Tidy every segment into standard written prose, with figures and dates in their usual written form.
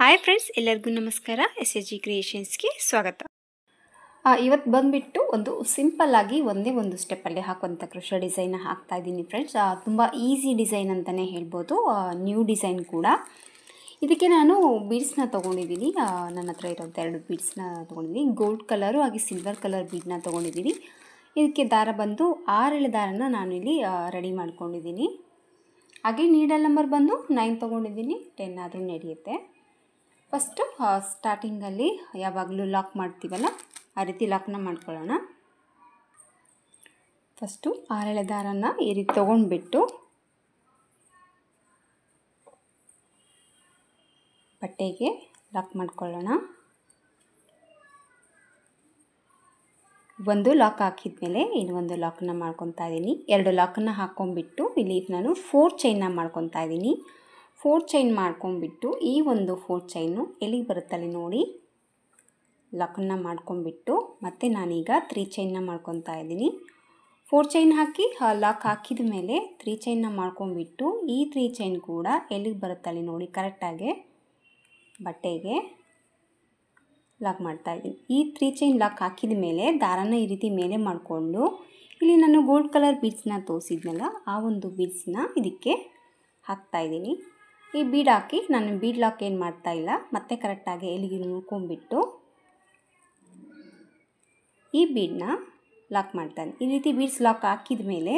Hi friends, ಎಲ್ಲರಿಗೂ ನಮಸ್ಕಾರ. SSG ಕ್ರಿಯೇಷನ್ಸ್ಗೆ ಸ್ವಾಗತ. ಇವತ್ತು ಬಂದುಬಿಟ್ಟು ಒಂದು ಸಿಂಪಲ್ಲಾಗಿ ಒಂದೇ ಒಂದು ಸ್ಟೆಪ್ಪಲ್ಲಿ ಹಾಕುವಂಥ ಕ್ರೋಶಾ ಡಿಸೈನ್ನ ಹಾಕ್ತಾ ಇದ್ದೀನಿ ಫ್ರೆಂಡ್ಸ್. ತುಂಬ ಈಸಿ ಡಿಸೈನ್ ಅಂತಲೇ ಹೇಳ್ಬೋದು, ನ್ಯೂ ಡಿಸೈನ್ ಕೂಡ. ಇದಕ್ಕೆ ನಾನು ಬೀಡ್ಸ್ನ ತೊಗೊಂಡಿದ್ದೀನಿ. ನನ್ನ ಹತ್ರ ಇರೋಂಥ 2 ಬೀಡ್ಸ್ನ ತೊಗೊಂಡಿದ್ದೀನಿ. ಗೋಲ್ಡ್ ಕಲರು ಹಾಗೆ ಸಿಲ್ವರ್ ಕಲರ್ ಬೀಡ್ನ ತೊಗೊಂಡಿದ್ದೀನಿ. ಇದಕ್ಕೆ ದಾರ ಬಂದು 6 ಎಳೆ ದಾರನ ನಾನಿಲ್ಲಿ ರೆಡಿ ಮಾಡ್ಕೊಂಡಿದ್ದೀನಿ. ಹಾಗೆ ನೀಡಲ್ ನಂಬರ್ ಬಂದು 9 ತೊಗೊಂಡಿದ್ದೀನಿ. 10 ಆದರೂ ನಡೆಯುತ್ತೆ. ಫಸ್ಟು ಸ್ಟಾರ್ಟಿಂಗಲ್ಲಿ ಯಾವಾಗಲೂ ಲಾಕ್ ಮಾಡ್ತೀವಲ್ಲ, ಆ ರೀತಿ ಲಾಕ್ನ ಮಾಡ್ಕೊಳ್ಳೋಣ. ಫಸ್ಟು 6 ಎಳೆ ದಾರನ ಈ ರೀತಿ ತೊಗೊಂಡ್ಬಿಟ್ಟು ಬಟ್ಟೆಗೆ ಲಾಕ್ ಮಾಡ್ಕೊಳ್ಳೋಣ. ಒಂದು ಲಾಕ್ ಹಾಕಿದ್ಮೇಲೆ ಇನ್ನೊಂದು ಲಾಕನ್ನು ಮಾಡ್ಕೊತಾ ಇದ್ದೀನಿ. 2 ಲಾಕನ್ನು ಹಾಕ್ಕೊಂಡ್ಬಿಟ್ಟು ಇಲ್ಲಿ ನಾನು 4 ಚೈನ್ನ ಮಾಡ್ಕೊತಾ ಇದ್ದೀನಿ. 4 ಚೈನ್ ಮಾಡ್ಕೊಂಡ್ಬಿಟ್ಟು ಈ ಒಂದು 4 ಚೈನು ಎಲ್ಲಿಗೆ ಬರುತ್ತಲ್ಲಿ ನೋಡಿ ಲಾಕನ್ನು ಮಾಡ್ಕೊಂಡ್ಬಿಟ್ಟು ಮತ್ತೆ ನಾನೀಗ 3 ಚೈನ್ನ ಮಾಡ್ಕೊತಾ ಇದ್ದೀನಿ. 4 ಚೈನ್ ಹಾಕಿ ಲಾಕ್ ಹಾಕಿದ ಮೇಲೆ 3 ಚೈನ್ನ ಮಾಡ್ಕೊಂಡ್ಬಿಟ್ಟು ಈ 3 ಚೈನ್ ಕೂಡ ಎಲ್ಲಿಗೆ ಬರುತ್ತಲ್ಲಿ ನೋಡಿ ಕರೆಕ್ಟಾಗಿ ಬಟ್ಟೆಗೆ ಲಾಕ್ ಮಾಡ್ತಾ ಇದ್ದೀನಿ. ಈ 3 ಚೈನ್ ಲಾಕ್ ಹಾಕಿದ ಮೇಲೆ ದಾರನ ಈ ರೀತಿ ಮೇಲೆ ಮಾಡಿಕೊಂಡು ಇಲ್ಲಿ ನಾನು ಗೋಲ್ಡ್ ಕಲರ್ ಬೀಡ್ಸ್ನ ತೋರಿಸಿದ್ನಲ್ಲ, ಆ ಒಂದು ಬೀಡ್ಸ್ನ ಇದಕ್ಕೆ ಹಾಕ್ತಾಯಿದ್ದೀನಿ. ಈ ಬೀಡ್ ಹಾಕಿ ನಾನು ಬೀಡ್ ಲಾಕ್ ಏನು ಮಾಡ್ತಾ ಇಲ್ಲ, ಮತ್ತೆ ಕರೆಕ್ಟಾಗಿ ಎಲ್ಲಿಗೆ ನೋಡ್ಕೊಂಡ್ಬಿಟ್ಟು ಈ ಬೀಡನ್ನ ಲಾಕ್ ಮಾಡ್ತಾನೆ. ಈ ರೀತಿ ಬೀಡ್ಸ್ ಲಾಕ್ ಹಾಕಿದ ಮೇಲೆ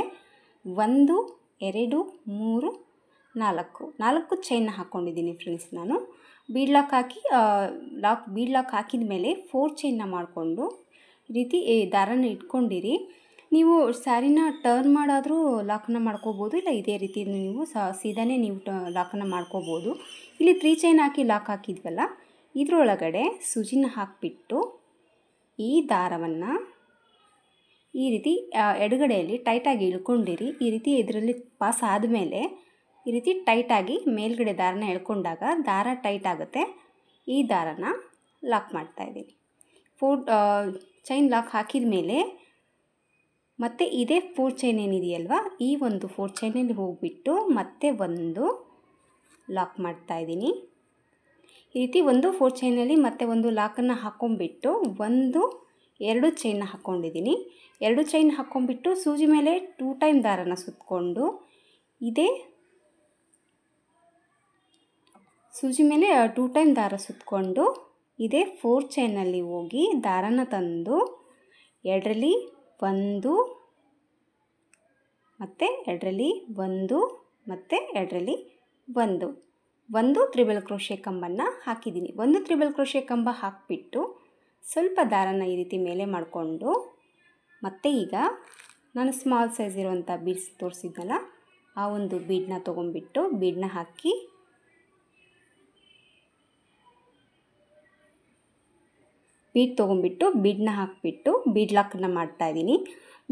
1 2 3 4 ಚೈನ್ನ ಹಾಕ್ಕೊಂಡಿದ್ದೀನಿ ಫ್ರೆಂಡ್ಸ್. ನಾನು ಬೀಡ್ ಲಾಕ್ ಹಾಕಿ ಬೀಡ್ ಲಾಕ್ ಹಾಕಿದ ಮೇಲೆ 4 ಚೈನ್ನ ಮಾಡಿಕೊಂಡು ಈ ರೀತಿ ದಾರನ ಇಟ್ಕೊಂಡಿರಿ. ನೀವು ಸ್ಯಾರಿನ ಟರ್ನ್ ಮಾಡಾದರೂ ಲಾಕನ್ನು ಮಾಡ್ಕೋಬೋದು, ಇಲ್ಲ ಇದೇ ರೀತಿ ನೀವು ಸೀದಾನೇ ನೀವು ಲಾಕನ್ನು ಮಾಡ್ಕೋಬೋದು. ಇಲ್ಲಿ 3 ಚೈನ್ ಹಾಕಿ ಲಾಕ್ ಹಾಕಿದ್ವಲ್ಲ, ಇದರೊಳಗಡೆ ಸೂಜಿನ ಹಾಕಿಬಿಟ್ಟು ಈ ದಾರವನ್ನು ಈ ರೀತಿ ಎಡಗಡೆಯಲ್ಲಿ ಟೈಟಾಗಿ ಇಳ್ಕೊಂಡಿರಿ. ಈ ರೀತಿ ಇದರಲ್ಲಿ ಪಾಸ್ ಆದಮೇಲೆ ಈ ರೀತಿ ಟೈಟಾಗಿ ಮೇಲ್ಗಡೆ ದಾರನ ಎಳ್ಕೊಂಡಾಗ ದಾರ ಟೈಟ್ ಆಗುತ್ತೆ. ಈ ದಾರನ ಲಾಕ್ ಮಾಡ್ತಾಯಿದ್ದೀನಿ. 4 ಚೈನ್ ಲಾಕ್ ಹಾಕಿದ ಮೇಲೆ ಮತ್ತು ಇದೇ 4 ಚೈನ್ ಏನಿದೆಯಲ್ವ, ಈ ಒಂದು 4 ಚೈನಲ್ಲಿ ಹೋಗಿಬಿಟ್ಟು ಮತ್ತೆ ಒಂದು ಲಾಕ್ ಮಾಡ್ತಾಯಿದ್ದೀನಿ. ಈ ರೀತಿ 4 ಚೈನಲ್ಲಿ ಮತ್ತೆ ಒಂದು ಲಾಕನ್ನು ಹಾಕ್ಕೊಂಬಿಟ್ಟು 2 ಚೈನ್ನ ಹಾಕ್ಕೊಂಡಿದ್ದೀನಿ. 2 ಚೈನ್ ಹಾಕ್ಕೊಂಬಿಟ್ಟು ಸೂಜಿ ಮೇಲೆ 2 ಟೈಮ್ ದಾರನ ಸುತ್ತಕೊಂಡು ಇದೇ ಸೂಜಿ ಮೇಲೆ 2 ಟೈಮ್ ದಾರ ಸುತ್ತಕೊಂಡು ಇದೇ 4 ಚೈನಲ್ಲಿ ಹೋಗಿ ದಾರನ ತಂದು 2ರಲ್ಲಿ 1 ಮತ್ತು 2ರಲ್ಲಿ 1 ಮತ್ತು 2ರಲ್ಲಿ 1 ತ್ರಿಬಲ್ ಕ್ರೋಶೆ ಕಂಬನ್ನು ಹಾಕಿದ್ದೀನಿ. 1 ತ್ರಿಬಲ್ ಕ್ರೋಶೆ ಕಂಬ ಹಾಕಿಬಿಟ್ಟು ಸ್ವಲ್ಪ ದಾರನ ಈ ರೀತಿ ಮೇಲೆ ಮಾಡಿಕೊಂಡು ಮತ್ತೆ ಈಗ ನಾನು ಸ್ಮಾಲ್ ಸೈಜ್ ಇರುವಂಥ ಬೀಡ್ಸ್ ತೋರಿಸಿದ್ನಲ್ಲ, ಆ ಒಂದು ಬೀಡನ್ನ ತೊಗೊಂಡ್ಬಿಟ್ಟು ಬೀಡನ್ನ ಹಾಕಿ ಬೀಡ್ ತೊಗೊಂಡ್ಬಿಟ್ಟು ಬೀಡನ್ನ ಹಾಕಿಬಿಟ್ಟು ಬೀಡ್ ಲಾಕನ್ನು ಮಾಡ್ತಾಯಿದ್ದೀನಿ.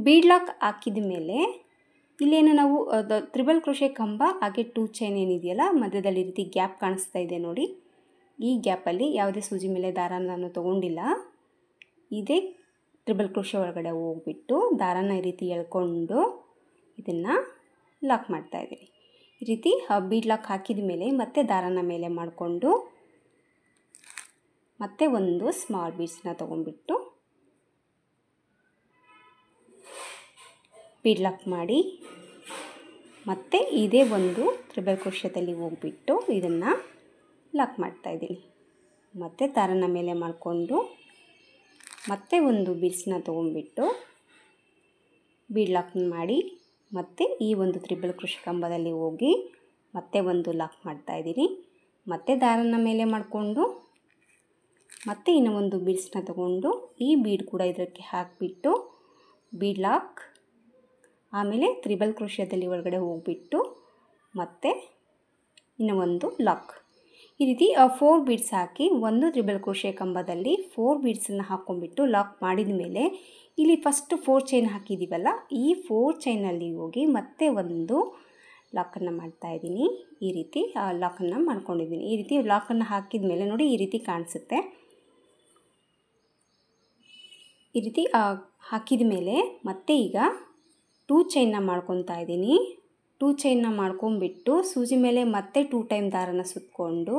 ಬೀಡ್ ಲಾಕ್ ಹಾಕಿದ ಮೇಲೆ ಇಲ್ಲೇನು ನಾವು ತ್ರಿಬಲ್ ಕ್ರೋಶೆ ಕಂಬ ಹಾಗೆ 2 ಚೈನ್ ಏನಿದೆಯಲ್ಲ, ಮಧ್ಯದಲ್ಲಿ ಈ ರೀತಿ ಗ್ಯಾಪ್ ಕಾಣಿಸ್ತಾ ಇದೆ ನೋಡಿ. ಈ ಗ್ಯಾಪಲ್ಲಿ ಯಾವುದೇ ಸೂಜಿ ಮೇಲೆ ದಾರ ನಾನು ತೊಗೊಂಡಿಲ್ಲ. ಇದೇ ತ್ರಿಬಲ್ ಕ್ರೋಶೆ ಒಳಗಡೆ ಹೋಗ್ಬಿಟ್ಟು ದಾರನ ಈ ರೀತಿ ಎಳ್ಕೊಂಡು ಇದನ್ನು ಲಾಕ್ ಮಾಡ್ತಾಯಿದ್ದೀನಿ. ಈ ರೀತಿ ಬೀಡ್ ಲಾಕ್ ಹಾಕಿದ ಮೇಲೆ ಮತ್ತೆ ದಾರನ ಮೇಲೆ ಮಾಡಿಕೊಂಡು ಮತ್ತೆ ಒಂದು ಸ್ಮಾಲ್ ಬೀಡ್ಸ್ನ ತೊಗೊಂಡ್ಬಿಟ್ಟು ಬೀಡ್ ಲಾಕ್ ಮಾಡಿ ಮತ್ತೆ ಇದೇ ಒಂದು ತ್ರಿಬಲ್ ಕ್ರೋಶೆದಲ್ಲಿ ಹೋಗ್ಬಿಟ್ಟು ಇದನ್ನು ಲಾಕ್ ಮಾಡ್ತಾಯಿದ್ದೀನಿ. ಮತ್ತೆ ದಾರನ ಮೇಲೆ ಮಾಡಿಕೊಂಡು ಮತ್ತೆ ಒಂದು ಬೀಡ್ಸ್ನ ತೊಗೊಂಡ್ಬಿಟ್ಟು ಬೀಡ್ ಲಾಕ್ ಮಾಡಿ ಮತ್ತೆ ಈ ಒಂದು ತ್ರಿಬಲ್ ಕ್ರೋಶೆ ಕಂಬದಲ್ಲಿ ಹೋಗಿ ಮತ್ತೆ ಒಂದು ಲಾಕ್ ಮಾಡ್ತಾಯಿದ್ದೀನಿ. ಮತ್ತೆ ದಾರನ ಮೇಲೆ ಮಾಡಿಕೊಂಡು ಮತ್ತೆ ಇನ್ನೂ ಒಂದು ಬೀಡ್ಸ್ನ ತೊಗೊಂಡು ಈ ಬೀಡ್ ಕೂಡ ಇದಕ್ಕೆ ಹಾಕಿಬಿಟ್ಟು ಬೀಡ್ ಲಾಕ್, ಆಮೇಲೆ ತ್ರಿಬಲ್ ಕ್ರೋಶೆದಲ್ಲಿ ಒಳಗಡೆ ಹೋಗಿಬಿಟ್ಟು ಮತ್ತೆ ಇನ್ನೂ ಒಂದು ಲಾಕ್. ಈ ರೀತಿ 4 ಬೀಡ್ಸ್ ಹಾಕಿ 1 ತ್ರಿಬಲ್ ಕ್ರೋಶೆ ಕಂಬದಲ್ಲಿ 4 ಬೀಡ್ಸನ್ನು ಹಾಕ್ಕೊಂಡ್ಬಿಟ್ಟು ಲಾಕ್ ಮಾಡಿದ ಮೇಲೆ ಇಲ್ಲಿ ಫಸ್ಟ್ 4 ಚೈನ್ ಹಾಕಿದ್ದೀವಲ್ಲ, ಈ 4 ಚೈನಲ್ಲಿ ಹೋಗಿ ಮತ್ತೆ ಒಂದು ಲಾಕನ್ನು ಮಾಡ್ತಾಯಿದ್ದೀನಿ. ಈ ರೀತಿ ಲಾಕನ್ನು ಮಾಡ್ಕೊಂಡಿದ್ದೀನಿ. ಈ ರೀತಿ ಲಾಕನ್ನು ಹಾಕಿದ ಮೇಲೆ ನೋಡಿ ಈ ರೀತಿ ಕಾಣಿಸುತ್ತೆ. ಈ ರೀತಿ ಹಾಕಿದ ಮೇಲೆ ಮತ್ತೆ ಈಗ 2 ಚೈನ್ನ ಮಾಡ್ಕೊತಾ ಇದ್ದೀನಿ. 2 ಚೈನ್ನ ಮಾಡ್ಕೊಂಬಿಟ್ಟು ಸೂಜಿ ಮೇಲೆ ಮತ್ತೆ 2 ಟೈಮ್ ದಾರನ ಸುತ್ತಕೊಂಡು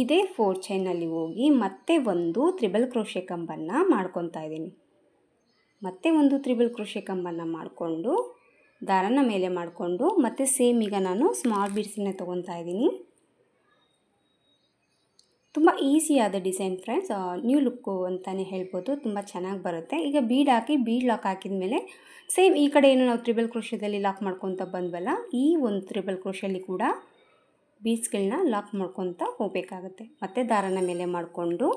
ಇದೇ 4 ಚೈನಲ್ಲಿ ಹೋಗಿ ಮತ್ತೆ ಒಂದು ತ್ರಿಬಲ್ ಕ್ರೋಶೆ ಕಂಬನ್ನು ಮಾಡ್ಕೊತಾ ಇದ್ದೀನಿ. ಮತ್ತೆ ಒಂದು ತ್ರಿಬಲ್ ಕ್ರೋಶೆ ಕಂಬನ್ನು ಮಾಡಿಕೊಂಡು ದಾರನ ಮೇಲೆ ಮಾಡಿಕೊಂಡು ಮತ್ತೆ ಸೇಮ್ ಈಗ ನಾನು ಸ್ಮಾಲ್ ಬೀಡ್ಸನ್ನೇ ತೊಗೊತಾ ಇದ್ದೀನಿ. ತುಂಬ ಈಸಿಯಾದ ಡಿಸೈನ್ ಫ್ರೆಂಡ್ಸ್, ನ್ಯೂ ಲುಕ್ಕು ಅಂತಲೇ ಹೇಳ್ಬೋದು. ತುಂಬ ಚೆನ್ನಾಗಿ ಬರುತ್ತೆ. ಈಗ ಬೀಡ್ ಹಾಕಿ ಬೀಡ್ ಲಾಕ್ ಹಾಕಿದ ಮೇಲೆ ಸೇಮ್ ಈ ಕಡೆ ಏನು ನಾವು ತ್ರಿಬಲ್ ಕ್ರೋಶದಲ್ಲಿ ಲಾಕ್ ಮಾಡ್ಕೊತ ಬಂದ್ವಲ್ಲ, ಈ ಒಂದು ತ್ರಿಬಲ್ ಕ್ರೋಶಲ್ಲಿ ಕೂಡ ಬೀಡ್ಸ್ಗಳನ್ನ ಲಾಕ್ ಮಾಡ್ಕೊತ ಹೋಗಬೇಕಾಗುತ್ತೆ. ಮತ್ತೆ ದಾರನ ಮೇಲೆ ಮಾಡಿಕೊಂಡು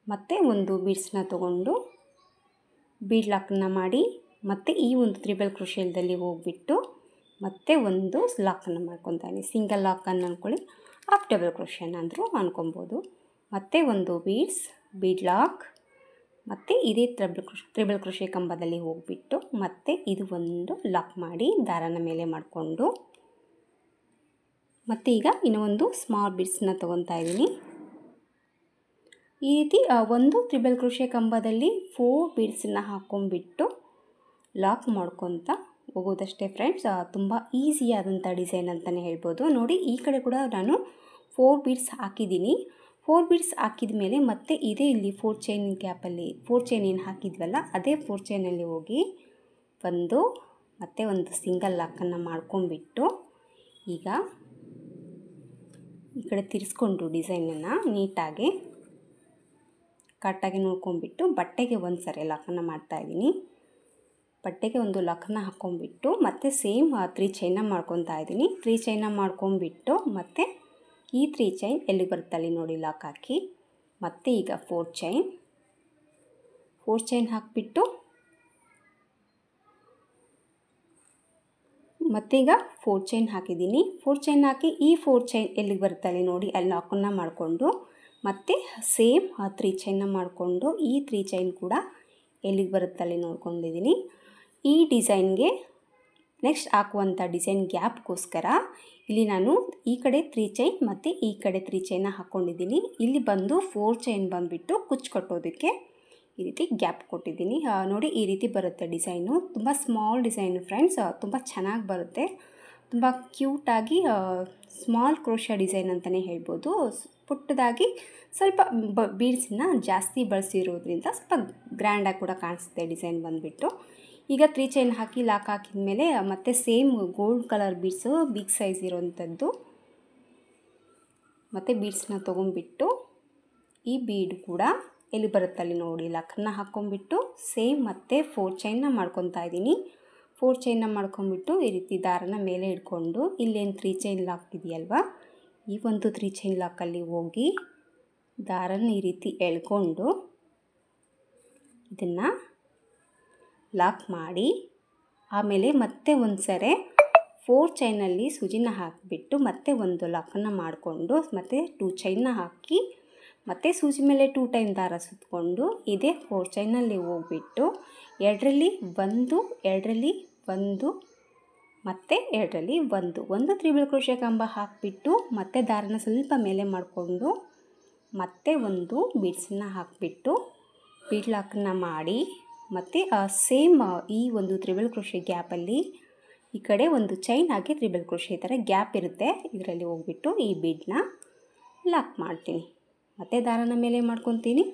ಮತ್ತೆ ಒಂದು ಬೀಡ್ಸ್ನ ತೊಗೊಂಡು ಬೀಡ್ ಲಾಕನ್ನು ಮಾಡಿ ಮತ್ತೆ ಈ ಒಂದು ತ್ರಿಬಲ್ ಕ್ರೋಶದಲ್ಲಿ ಹೋಗಿಬಿಟ್ಟು ಮತ್ತೆ ಒಂದು ಲಾಕನ್ನು ಮಾಡ್ಕೊತಾ ಇದ್ದೀನಿ. ಸಿಂಗಲ್ ಲಾಕನ್ನು ಅಂದ್ಕೊಳ್ಳಿ, ಹಾಫ್ ಡಬಲ್ ಕ್ರೋಶನ್ ಅಂದರೂ ಅಂದ್ಕೊಬೋದು. ಮತ್ತೆ ಒಂದು ಬೀಡ್ ಲಾಕ್ ಮತ್ತು ಇದೇ ತ್ರಿಬಲ್ ಕ್ರೋಶೆ ಕಂಬದಲ್ಲಿ ಹೋಗಿಬಿಟ್ಟು ಮತ್ತೆ ಇದು ಒಂದು ಲಾಕ್ ಮಾಡಿ ದಾರನ ಮೇಲೆ ಮಾಡಿಕೊಂಡು ಮತ್ತು ಈಗ ಇನ್ನೂ ಒಂದು ಸ್ಮಾಲ್ ಬೀಡ್ಸನ್ನ ತೊಗೊತಾ ಇದ್ದೀನಿ. ಈ ರೀತಿ ಒಂದು ತ್ರಿಬಲ್ ಕ್ರೋಶೆ ಕಂಬದಲ್ಲಿ 4 ಬೀಡ್ಸನ್ನ ಹಾಕ್ಕೊಂಬಿಟ್ಟು ಲಾಕ್ ಮಾಡ್ಕೊತ ಹೋಗೋದಷ್ಟೇ ಫ್ರೆಂಡ್ಸ್. ತುಂಬ ಈಸಿಯಾದಂಥ ಡಿಸೈನ್ ಅಂತಲೇ ಹೇಳ್ಬೋದು. ನೋಡಿ ಈ ಕಡೆ ಕೂಡ ನಾನು 4 ಬೀಡ್ಸ್ ಹಾಕಿದ್ದೀನಿ. 4 ಬೀಡ್ಸ್ ಹಾಕಿದ ಮೇಲೆ ಮತ್ತೆ ಇದೇ ಇಲ್ಲಿ 4 ಚೈನ್ ಗ್ಯಾಪಲ್ಲಿ 4 ಚೈನ್ ಏನು ಹಾಕಿದ್ವಲ್ಲ ಅದೇ 4 ಚೈನಲ್ಲಿ ಹೋಗಿ ಮತ್ತೆ ಒಂದು ಸಿಂಗಲ್ ಲಾಕನ್ನು ಮಾಡ್ಕೊಂಬಿಟ್ಟು ಈಗ ಈ ಕಡೆ ತಿರ್ಸ್ಕೊಂಡು ಡಿಸೈನನ್ನು ನೀಟಾಗಿ ಕರೆಕ್ಟಾಗಿ ನೋಡ್ಕೊಂಬಿಟ್ಟು ಬಟ್ಟೆಗೆ ಒಂದು ಸರಿ ಲಾಕನ್ನು ಮಾಡ್ತಾಯಿದ್ದೀನಿ. ಬಟ್ಟೆಗೆ ಒಂದು ಲಾಕನ್ನು ಹಾಕ್ಕೊಂಬಿಟ್ಟು ಮತ್ತೆ ಸೇಮ್ 3 ಚೈನ್ನ ಮಾಡ್ಕೊತಾ ಇದ್ದೀನಿ. 3 ಚೈನ್ನ ಮಾಡ್ಕೊಂಬಿಟ್ಟು ಮತ್ತೆ ಈ 3 ಚೈನ್ ಎಲ್ಲಿ ಬರುತ್ತಲ್ಲಿ ನೋಡಿ ಲಾಕ್ ಹಾಕಿ ಮತ್ತೆ ಈಗ 4 ಚೈನ್ ಹಾಕಿಬಿಟ್ಟು ಮತ್ತೆ ಈಗ 4 ಚೈನ್ ಹಾಕಿದ್ದೀನಿ. 4 ಚೈನ್ ಹಾಕಿ ಈ 4 ಚೈನ್ ಎಲ್ಲಿಗೆ ಬರುತ್ತಲ್ಲಿ ನೋಡಿ ಅಲ್ಲಿ ಲಾಕನ್ನು ಮಾಡಿಕೊಂಡು ಮತ್ತು ಸೇಮ್ 3 ಚೈನ್ನ ಮಾಡಿಕೊಂಡು ಈ 3 ಚೈನ್ ಕೂಡ ಎಲ್ಲಿಗೆ ಬರುತ್ತಲ್ಲಿ ನೋಡ್ಕೊಂಡಿದ್ದೀನಿ. ಈ ಡಿಸೈನ್ಗೆ ನೆಕ್ಸ್ಟ್ ಹಾಕುವಂಥ ಡಿಸೈನ್ ಗ್ಯಾಪ್ಗೋಸ್ಕರ ಇಲ್ಲಿ ನಾನು ಈ ಕಡೆ 3 ಚೈನ್ ಮತ್ತು ಈ ಕಡೆ 3 ಚೈನ್ನ ಹಾಕ್ಕೊಂಡಿದ್ದೀನಿ. ಇಲ್ಲಿ ಬಂದು 4 ಚೈನ್ ಬಂದುಬಿಟ್ಟು ಕುಚ್ಚು ಕಟ್ಟೋದಕ್ಕೆ ಈ ರೀತಿ ಗ್ಯಾಪ್ ಕೊಟ್ಟಿದ್ದೀನಿ. ನೋಡಿ ಈ ರೀತಿ ಬರುತ್ತೆ ಡಿಸೈನು. ತುಂಬ ಸ್ಮಾಲ್ ಡಿಸೈನು ಫ್ರೆಂಡ್ಸ್, ತುಂಬ ಚೆನ್ನಾಗಿ ಬರುತ್ತೆ. ತುಂಬ ಕ್ಯೂಟಾಗಿ ಸ್ಮಾಲ್ ಕ್ರೋಶಾ ಡಿಸೈನ್ ಅಂತಲೇ ಹೇಳ್ಬೋದು. ಪುಟ್ಟದಾಗಿ ಸ್ವಲ್ಪ ಬೀಡ್ಸನ್ನ ಜಾಸ್ತಿ ಬಳಸಿರೋದ್ರಿಂದ ಸ್ವಲ್ಪ ಗ್ರ್ಯಾಂಡಾಗಿ ಕೂಡ ಕಾಣಿಸುತ್ತೆ ಡಿಸೈನ್ ಬಂದುಬಿಟ್ಟು. ಈಗ 3 ಚೈನ್ ಹಾಕಿ ಲಾಕ್ ಹಾಕಿದ ಮೇಲೆ ಮತ್ತೆ same gold colour beads big size ಇರೋವಂಥದ್ದು ಮತ್ತು ಬೀಡ್ಸನ್ನ ತೊಗೊಂಬಿಟ್ಟು ಈ ಬೀಡ್ ಕೂಡ ಎಲ್ಲಿ ಬರುತ್ತಲ್ಲಿ ನೋಡಿ ಲಾಕನ್ನು ಹಾಕ್ಕೊಂಬಿಟ್ಟು ಸೇಮ್ ಮತ್ತೆ 4 ಚೈನ್ನ ಮಾಡ್ಕೊತಾ ಇದ್ದೀನಿ. 4 ಚೈನ್ನ ಮಾಡ್ಕೊಂಬಿಟ್ಟು ಈ ರೀತಿ ದಾರನ ಮೇಲೆ ಇಟ್ಕೊಂಡು ಇಲ್ಲೇನು 3 ಚೈನ್ ಲಾಕ್ ಇದೆಯಲ್ವ, ಈ ಒಂದು 3 ಚೈನ್ ಲಾಕಲ್ಲಿ ಹೋಗಿ ದಾರನ ಈ ರೀತಿ ಎಳ್ಕೊಂಡು ಇದನ್ನು ಲಾಕ್ ಮಾಡಿ ಆಮೇಲೆ ಮತ್ತೆ ಒಂದು ಸರಿ 4 ಚೈನಲ್ಲಿ ಸೂಜಿನ ಹಾಕಿಬಿಟ್ಟು ಮತ್ತೆ ಒಂದು ಲಾಕನ್ನು ಮಾಡಿಕೊಂಡು ಮತ್ತೆ 2 ಚೈನ್ನ ಹಾಕಿ ಮತ್ತು ಸೂಜಿ ಮೇಲೆ 2 ಟೈಮ್ ದಾರ ಸುತ್ತಕೊಂಡು ಇದೇ 4 ಚೈನಲ್ಲಿ ಹೋಗಿಬಿಟ್ಟು ಎರಡರಲ್ಲಿ ಒಂದು ಮತ್ತು ಎರಡರಲ್ಲಿ ಒಂದು ತ್ರಿಬಲ್ ಕ್ರೋಶೆ ಕಂಬ ಹಾಕಿಬಿಟ್ಟು ಮತ್ತೆ ದಾರನ ಸ್ವಲ್ಪ ಮೇಲೆ ಮಾಡಿಕೊಂಡು ಮತ್ತೆ ಒಂದು ಬೀಡ್ಸನ್ನು ಹಾಕಿಬಿಟ್ಟು ಬೀಡ್ ಲಾಕನ್ನು ಮಾಡಿ ಮತ್ತು ಸೇಮ್ ಈ ಒಂದು ತ್ರಿಬಲ್ ಕ್ರೋಶೆ ಗ್ಯಾಪಲ್ಲಿ ಈ ಕಡೆ ಒಂದು ಚೈನ್ ಹಾಕಿ ತ್ರಿಬಲ್ ಕ್ರೋಶೆ ಈ ಥರ ಗ್ಯಾಪ್ ಇರುತ್ತೆ, ಇದರಲ್ಲಿ ಹೋಗ್ಬಿಟ್ಟು ಈ ಬೀಡನ್ನ ಲಾಕ್ ಮಾಡ್ತೀನಿ. ಮತ್ತು ದಾರನ ಮೇಲೆ ಮಾಡ್ಕೊತೀನಿ.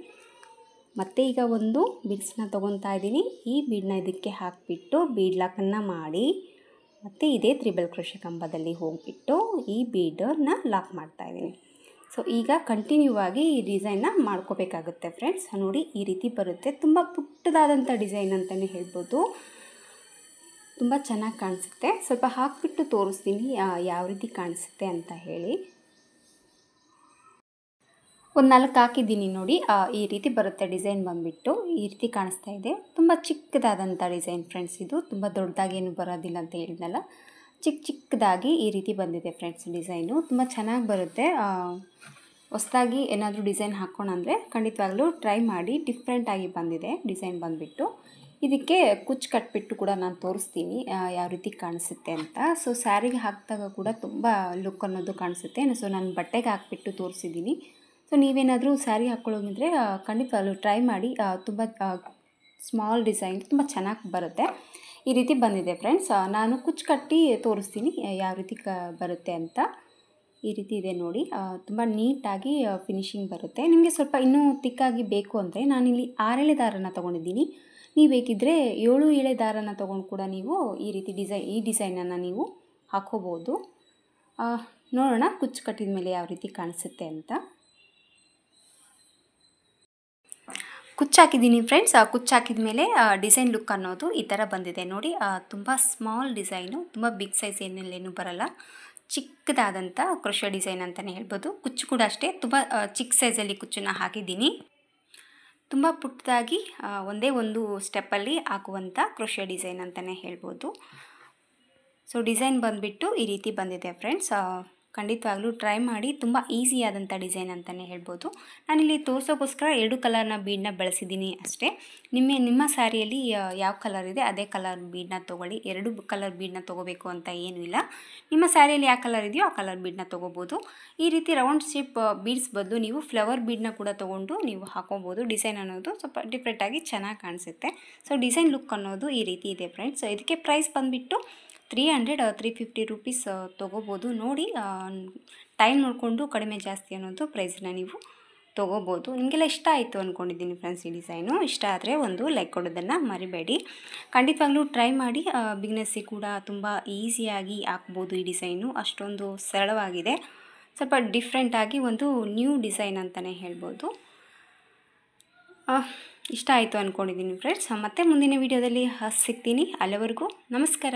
ಮತ್ತು ಈಗ ಒಂದು ಬೀಡ್ಸನ್ನ ತೊಗೊತಾ ಇದ್ದೀನಿ. ಈ ಬೀಡನ್ನ ಇದಕ್ಕೆ ಹಾಕಿಬಿಟ್ಟು ಬೀಡ್ ಲಾಕನ್ನು ಮಾಡಿ ಮತ್ತು ಇದೇ ತ್ರಿಬಲ್ ಕ್ರೋಶೆ ಕಂಬದಲ್ಲಿ ಹೋಗಿಬಿಟ್ಟು ಈ ಬೀಡನ್ನು ಲಾಕ್ ಮಾಡ್ತಾಯಿದ್ದೀನಿ. ಸೊ ಈಗ ಕಂಟಿನ್ಯೂ ಆಗಿ ಈ ಡಿಸೈನ್ನ ಮಾಡ್ಕೋಬೇಕಾಗುತ್ತೆ ಫ್ರೆಂಡ್ಸ್. ನೋಡಿ ಈ ರೀತಿ ಬರುತ್ತೆ. ತುಂಬ ಪುಟ್ಟದಾದಂಥ ಡಿಸೈನ್ ಅಂತಲೇ ಹೇಳ್ಬೋದು. ತುಂಬ ಚೆನ್ನಾಗಿ ಕಾಣಿಸುತ್ತೆ. ಸ್ವಲ್ಪ ಹಾಕಿಬಿಟ್ಟು ತೋರಿಸ್ತೀನಿ ಯಾವ ರೀತಿ ಕಾಣಿಸುತ್ತೆ ಅಂತ ಹೇಳಿ. ಒಂದು 4 ಹಾಕಿದ್ದೀನಿ ನೋಡಿ, ಈ ರೀತಿ ಬರುತ್ತೆ ಡಿಸೈನ್ ಬಂದುಬಿಟ್ಟು. ಈ ರೀತಿ ಕಾಣಿಸ್ತಾ ಇದೆ. ತುಂಬ ಚಿಕ್ಕದಾದಂಥ ಡಿಸೈನ್ ಫ್ರೆಂಡ್ಸ್. ಇದು ತುಂಬ ದೊಡ್ಡದಾಗೇನು ಬರೋದಿಲ್ಲ ಅಂತ ಹೇಳಿದ್ನಲ್ಲ, ಚಿಕ್ಕದಾಗಿ ಈ ರೀತಿ ಬಂದಿದೆ ಫ್ರೆಂಡ್ಸ್ ಡಿಸೈನು. ತುಂಬ ಚೆನ್ನಾಗಿ ಬರುತ್ತೆ. ಹೊಸದಾಗಿ ಏನಾದರೂ ಡಿಸೈನ್ ಹಾಕೋಣ ಅಂದರೆ ಖಂಡಿತವಾಗ್ಲೂ ಟ್ರೈ ಮಾಡಿ. ಡಿಫ್ರೆಂಟಾಗಿ ಬಂದಿದೆ ಡಿಸೈನ್ ಬಂದುಬಿಟ್ಟು. ಇದಕ್ಕೆ ಕುಚ್ಚು ಕಟ್ಬಿಟ್ಟು ಕೂಡ ನಾನು ತೋರಿಸ್ತೀನಿ ಯಾವ ರೀತಿ ಕಾಣಿಸುತ್ತೆ ಅಂತ. ಸೊ ಸ್ಯಾರಿಗೆ ಹಾಕಿದಾಗ ಕೂಡ ತುಂಬ ಲುಕ್ ಅನ್ನೋದು ಕಾಣಿಸುತ್ತೆ. ಸೊ ನಾನು ಬಟ್ಟೆಗೆ ಹಾಕಿಬಿಟ್ಟು ತೋರಿಸಿದ್ದೀನಿ. ಸೊ ನೀವೇನಾದರೂ ಸ್ಯಾರಿ ಹಾಕ್ಕೊಳ್ಳೋಗಿದ್ರೆ ಖಂಡಿತವಾಗ್ಲೂ ಟ್ರೈ ಮಾಡಿ. ತುಂಬ ಸ್ಮಾಲ್ ಡಿಸೈನ್ ತುಂಬ ಚೆನ್ನಾಗಿ ಬರುತ್ತೆ. ಈ ರೀತಿ ಬಂದಿದೆ ಫ್ರೆಂಡ್ಸ್. ನಾನು ಕುಚ್ಚು ಕಟ್ಟಿ ತೋರಿಸ್ತೀನಿ ಯಾವ ರೀತಿ ಬರುತ್ತೆ ಅಂತ. ಈ ರೀತಿ ಇದೆ ನೋಡಿ, ತುಂಬ ನೀಟಾಗಿ ಫಿನಿಶಿಂಗ್ ಬರುತ್ತೆ. ನಿಮಗೆ ಸ್ವಲ್ಪ ಇನ್ನೂ ತಿಕ್ಕಾಗಿ ಬೇಕು ಅಂದರೆ ನಾನಿಲ್ಲಿ 6 ಎಳೆ ದಾರನ ತೊಗೊಂಡಿದ್ದೀನಿ. ನೀವು ಬೇಕಿದ್ದರೆ 7 ಎಳೆ ದಾರನ ತೊಗೊಂಡು ಕೂಡ ನೀವು ಈ ರೀತಿ ಡಿಸೈನನ್ನು ನೀವು ಹಾಕ್ಕೋಬೋದು. ನೋಡೋಣ ಕುಚ್ಚು ಕಟ್ಟಿದ ಮೇಲೆ ಯಾವ ರೀತಿ ಕಾಣಿಸುತ್ತೆ ಅಂತ. ಕುಚ್ಚು ಹಾಕಿದ್ದೀನಿ ಫ್ರೆಂಡ್ಸ್. ಕುಚ್ಚು ಹಾಕಿದ ಮೇಲೆ ಡಿಸೈನ್ ಲುಕ್ ಅನ್ನೋದು ಈ ಥರ ಬಂದಿದೆ ನೋಡಿ. ತುಂಬ ಸ್ಮಾಲ್ ಡಿಸೈನು, ತುಂಬ ಬಿಗ್ ಸೈಜ್ ಏನೇನು ಬರಲ್ಲ, ಚಿಕ್ಕದಾದಂಥ ಕ್ರೋಶೆ ಡಿಸೈನ್ ಅಂತಲೇ ಹೇಳ್ಬೋದು. ಕುಚ್ಚು ಕೂಡ ಅಷ್ಟೇ ತುಂಬ ಚಿಕ್ಕ ಸೈಜಲ್ಲಿ ಕುಚ್ಚನ್ನು ಹಾಕಿದ್ದೀನಿ. ತುಂಬ ಪುಟ್ಟದಾಗಿ ಒಂದೇ ಒಂದು ಸ್ಟೆಪ್ಪಲ್ಲಿ ಹಾಕುವಂಥ ಕ್ರೋಶೆ ಡಿಸೈನ್ ಅಂತಲೇ ಹೇಳ್ಬೋದು. ಸೊ ಡಿಸೈನ್ ಬಂದುಬಿಟ್ಟು ಈ ರೀತಿ ಬಂದಿದೆ ಫ್ರೆಂಡ್ಸ್. ಖಂಡಿತವಾಗ್ಲೂ ಟ್ರೈ ಮಾಡಿ, ತುಂಬ ಈಸಿಯಾದಂಥ ಡಿಸೈನ್ ಅಂತಲೇ ಹೇಳ್ಬೋದು. ನಾನಿಲ್ಲಿ ತೋರಿಸೋಕ್ಕೋಸ್ಕರ 2 ಕಲರ್ನ ಬೀಡನ್ನ ಬಳಸಿದ್ದೀನಿ ಅಷ್ಟೇ. ನಿಮ್ಮ ಸ್ಯಾರಿಯಲ್ಲಿ ಯಾವ ಕಲರ್ ಇದೆ ಅದೇ ಕಲರ್ ಬೀಡನ್ನ ತೊಗೊಳ್ಳಿ. 2 ಕಲರ್ ಬೀಡನ್ನ ತೊಗೋಬೇಕು ಅಂತ ಏನೂ ಇಲ್ಲ. ನಿಮ್ಮ ಸ್ಯಾರಿಯಲ್ಲಿ ಯಾವ ಕಲರ್ ಇದೆಯೋ ಆ ಕಲರ್ ಬೀಡನ್ನ ತೊಗೋಬೋದು. ಈ ರೀತಿ ರೌಂಡ್ ಶೇಪ್ ಬೀಡ್ಸ್ ಬದಲು ನೀವು ಫ್ಲವರ್ ಬೀಡನ್ನ ಕೂಡ ತೊಗೊಂಡು ನೀವು ಹಾಕೋಬೋದು. ಡಿಸೈನ್ ಅನ್ನೋದು ಸ್ವಲ್ಪ ಡಿಫ್ರೆಂಟಾಗಿ ಚೆನ್ನಾಗಿ ಕಾಣಿಸುತ್ತೆ. ಸೊ ಡಿಸೈನ್ ಲುಕ್ ಅನ್ನೋದು ಈ ರೀತಿ ಇದೆ ಫ್ರೆಂಡ್ಸ್. ಇದಕ್ಕೆ ಪ್ರೈಸ್ ಬಂದುಬಿಟ್ಟು 300-350 ರುಪೀಸ್ ತೊಗೋಬೋದು. ನೋಡಿ, ಟೈಮ್ ನೋಡಿಕೊಂಡು ಕಡಿಮೆ ಜಾಸ್ತಿ ಅನ್ನೋದು ಪ್ರೈಸನ್ನ ನೀವು ತೊಗೋಬೋದು. ನಿಮಗೆಲ್ಲ ಇಷ್ಟ ಆಯಿತು ಅಂದ್ಕೊಂಡಿದ್ದೀನಿ ಫ್ರೆಂಡ್ಸ್. ಈ ಡಿಸೈನು ಇಷ್ಟ ಆದರೆ ಒಂದು ಲೈಕ್ ಕೊಡೋದನ್ನು ಮರಿಬೇಡಿ. ಖಂಡಿತವಾಗ್ಲೂ ಟ್ರೈ ಮಾಡಿ. ಬಿಗ್ನೆಸ್ಸಿಗೆ ಕೂಡ ತುಂಬ ಈಸಿಯಾಗಿ ಹಾಕ್ಬೋದು ಈ ಡಿಸೈನು. ಅಷ್ಟೊಂದು ಸರಳವಾಗಿದೆ, ಸ್ವಲ್ಪ ಡಿಫ್ರೆಂಟಾಗಿ ಒಂದು ನ್ಯೂ ಡಿಸೈನ್ ಅಂತಲೇ ಹೇಳ್ಬೋದು. ಇಷ್ಟ ಆಯಿತು ಅಂದ್ಕೊಂಡಿದ್ದೀನಿ ಫ್ರೆಂಡ್ಸ್. ಮತ್ತೆ ಮುಂದಿನ ವೀಡಿಯೋದಲ್ಲಿ ಸಿಗ್ತೀನಿ. ಅಲ್ಲಿವರೆಗೂ ನಮಸ್ಕಾರ.